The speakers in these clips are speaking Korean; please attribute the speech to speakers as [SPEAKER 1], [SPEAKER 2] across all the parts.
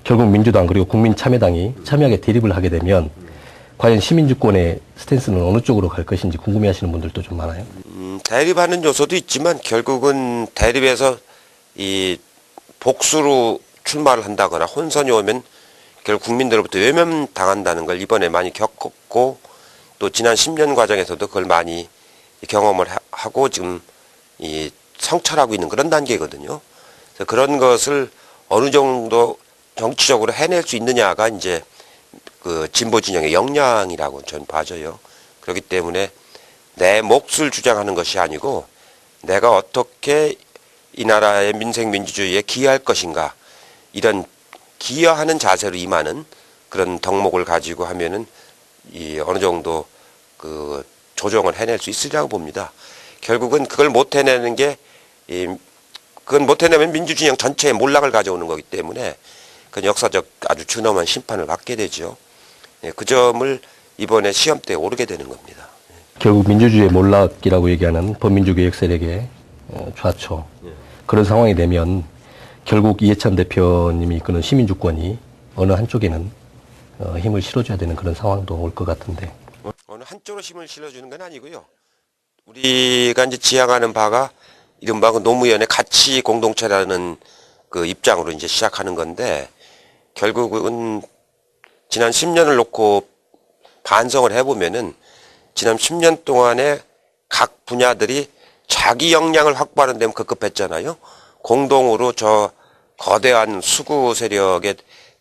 [SPEAKER 1] 결국 민주당 그리고 국민참여당이 첨예하게 대립을 하게 되면 과연 시민주권의 스탠스는 어느 쪽으로 갈 것인지 궁금해하시는 분들도 좀 많아요.
[SPEAKER 2] 대립하는 요소도 있지만 결국은 대립에서 이 복수로 출마를 한다거나 혼선이 오면 결국 국민들로부터 외면당한다는 걸 이번에 많이 겪었고 또 지난 10년 과정에서도 그걸 많이 경험을 하고 지금 이 성찰하고 있는 그런 단계거든요. 그래서 그런 것을 어느 정도 정치적으로 해낼 수 있느냐가 이제 그 진보 진영의 역량이라고 저는 봐져요. 그렇기 때문에 내 몫을 주장하는 것이 아니고 내가 어떻게 이 나라의 민생민주주의에 기여할 것인가 이런 기여하는 자세로 임하는 그런 덕목을 가지고 하면은 이 어느 정도 그 조정을 해낼 수 있으리라고 봅니다. 결국은 그걸 못 해내는 게 그건 못 해내면 민주진영 전체에 몰락을 가져오는 거기 때문에 그 역사적 아주 준엄한 심판을 받게 되죠. 그 점을 이번에 시험대에 오르게 되는 겁니다.
[SPEAKER 1] 결국 민주주의의 몰락이라고 얘기하는 범민주개혁 세력의 좌초. 그런 상황이 되면 결국 이해찬 대표님이 이끄는 시민주권이 어느 한쪽에는 힘을 실어줘야 되는 그런 상황도 올 것 같은데.
[SPEAKER 2] 어느 한쪽으로 힘을 실어주는 건 아니고요. 우리가 이제 지향하는 바가 이른바 그 노무현의 가치 공동체라는 그 입장으로 이제 시작하는 건데 결국은 지난 10년을 놓고 반성을 해보면은 지난 10년 동안에 각 분야들이 자기 역량을 확보하는 데는 급급했잖아요. 공동으로 저 거대한 수구 세력에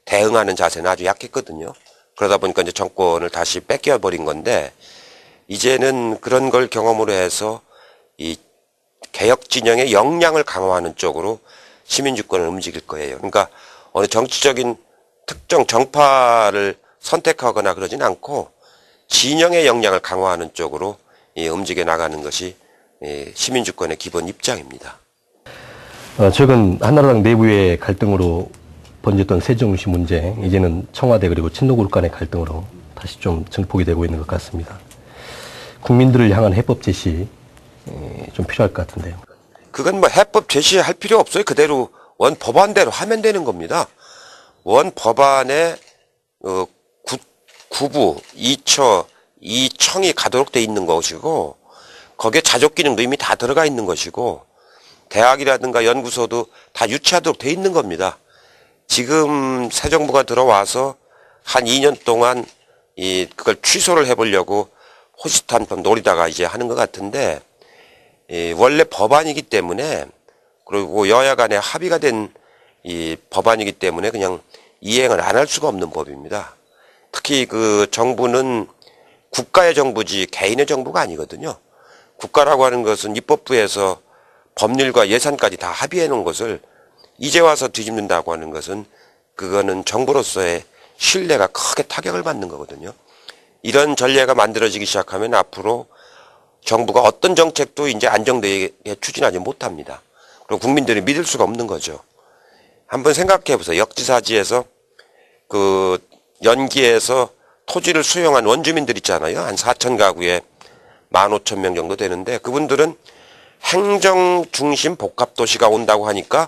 [SPEAKER 2] 대응하는 자세는 아주 약했거든요. 그러다 보니까 이제 정권을 다시 뺏겨버린 건데 이제는 그런 걸 경험으로 해서 이 개혁 진영의 역량을 강화하는 쪽으로 시민주권을 움직일 거예요. 그러니까 어느 정치적인 특정 정파를 선택하거나 그러진 않고 진영의 역량을 강화하는 쪽으로 움직여 나가는 것이 시민주권의 기본 입장입니다.
[SPEAKER 1] 최근 한나라당 내부의 갈등으로 번졌던 세종시 문제, 이제는 청와대 그리고 친노그룹 간의 갈등으로 다시 좀 증폭이 되고 있는 것 같습니다. 국민들을 향한 해법 제시 좀 필요할 것 같은데요.
[SPEAKER 2] 그건 뭐 해법 제시할 필요 없어요. 그대로 원 법안대로 하면 되는 겁니다. 원 법안에 구부, 이처, 이청이 가도록 돼 있는 것이고 거기에 자족 기능도 이미 다 들어가 있는 것이고 대학이라든가 연구소도 다 유치하도록 돼 있는 겁니다. 지금 새 정부가 들어와서 한 2년 동안 그걸 취소를 해보려고 호시탐탐 노리다가 이제 하는 것 같은데 원래 법안이기 때문에 그리고 여야 간에 합의가 된 이 법안이기 때문에 그냥 이행을 안 할 수가 없는 법입니다. 특히 그 정부는 국가의 정부지 개인의 정부가 아니거든요. 국가라고 하는 것은 입법부에서 법률과 예산까지 다 합의해 놓은 것을 이제 와서 뒤집는다고 하는 것은 그거는 정부로서의 신뢰가 크게 타격을 받는 거거든요. 이런 전례가 만들어지기 시작하면 앞으로 정부가 어떤 정책도 이제 안정되게 추진하지 못합니다. 그리고 국민들이 믿을 수가 없는 거죠. 한번 생각해 보세요. 역지사지에서 그 연기에서 토지를 수용한 원주민들 있잖아요. 한 4천 가구에 15,000명 정도 되는데 그분들은 행정 중심 복합 도시가 온다고 하니까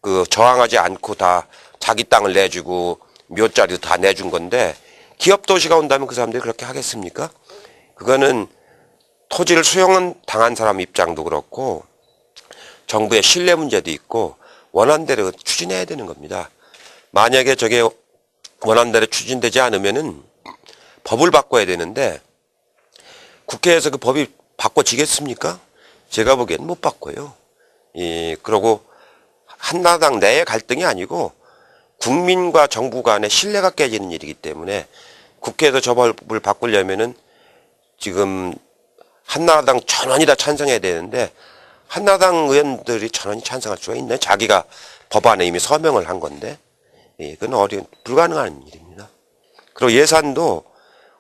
[SPEAKER 2] 그 저항하지 않고 다 자기 땅을 내주고 묘자리도 다 내준 건데 기업 도시가 온다면 그 사람들이 그렇게 하겠습니까? 그거는 토지를 수용 당한 사람 입장도 그렇고 정부의 신뢰 문제도 있고 원안대로 추진해야 되는 겁니다. 만약에 저게 원안대로 추진되지 않으면은 법을 바꿔야 되는데 국회에서 그 법이 바꿔지겠습니까? 제가 보기엔 못 바꿔요. 그러고 한나라당 내의 갈등이 아니고 국민과 정부 간의 신뢰가 깨지는 일이기 때문에 국회에서 저 법을 바꾸려면은 지금 한나라당 전원이 다 찬성해야 되는데 한나라당 의원들이 전원이 찬성할 수가 있나요? 자기가 법안에 이미 서명을 한 건데 그건 불가능한 일입니다. 그리고 예산도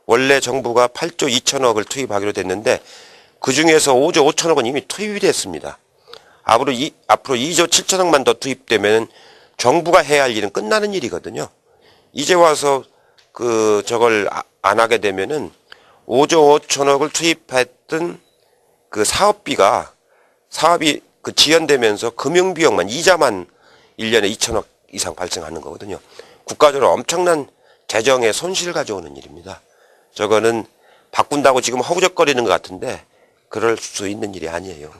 [SPEAKER 2] 원래 정부가 8조 2천억을 투입하기로 됐는데 그중에서 5조 5천억은 이미 투입이 됐습니다. 앞으로 2조 7천억만 더 투입되면 정부가 해야 할 일은 끝나는 일이거든요. 이제 와서 저걸 안 하게 되면은 5조 5천억을 투입했던 그 사업이 지연되면서 금융비용만 이자만 1년에 2천억 이상 발생하는 거거든요. 국가적으로 엄청난 재정의 손실을 가져오는 일입니다. 저거는 바꾼다고 지금 허우적거리는 것 같은데 그럴 수 있는 일이 아니에요.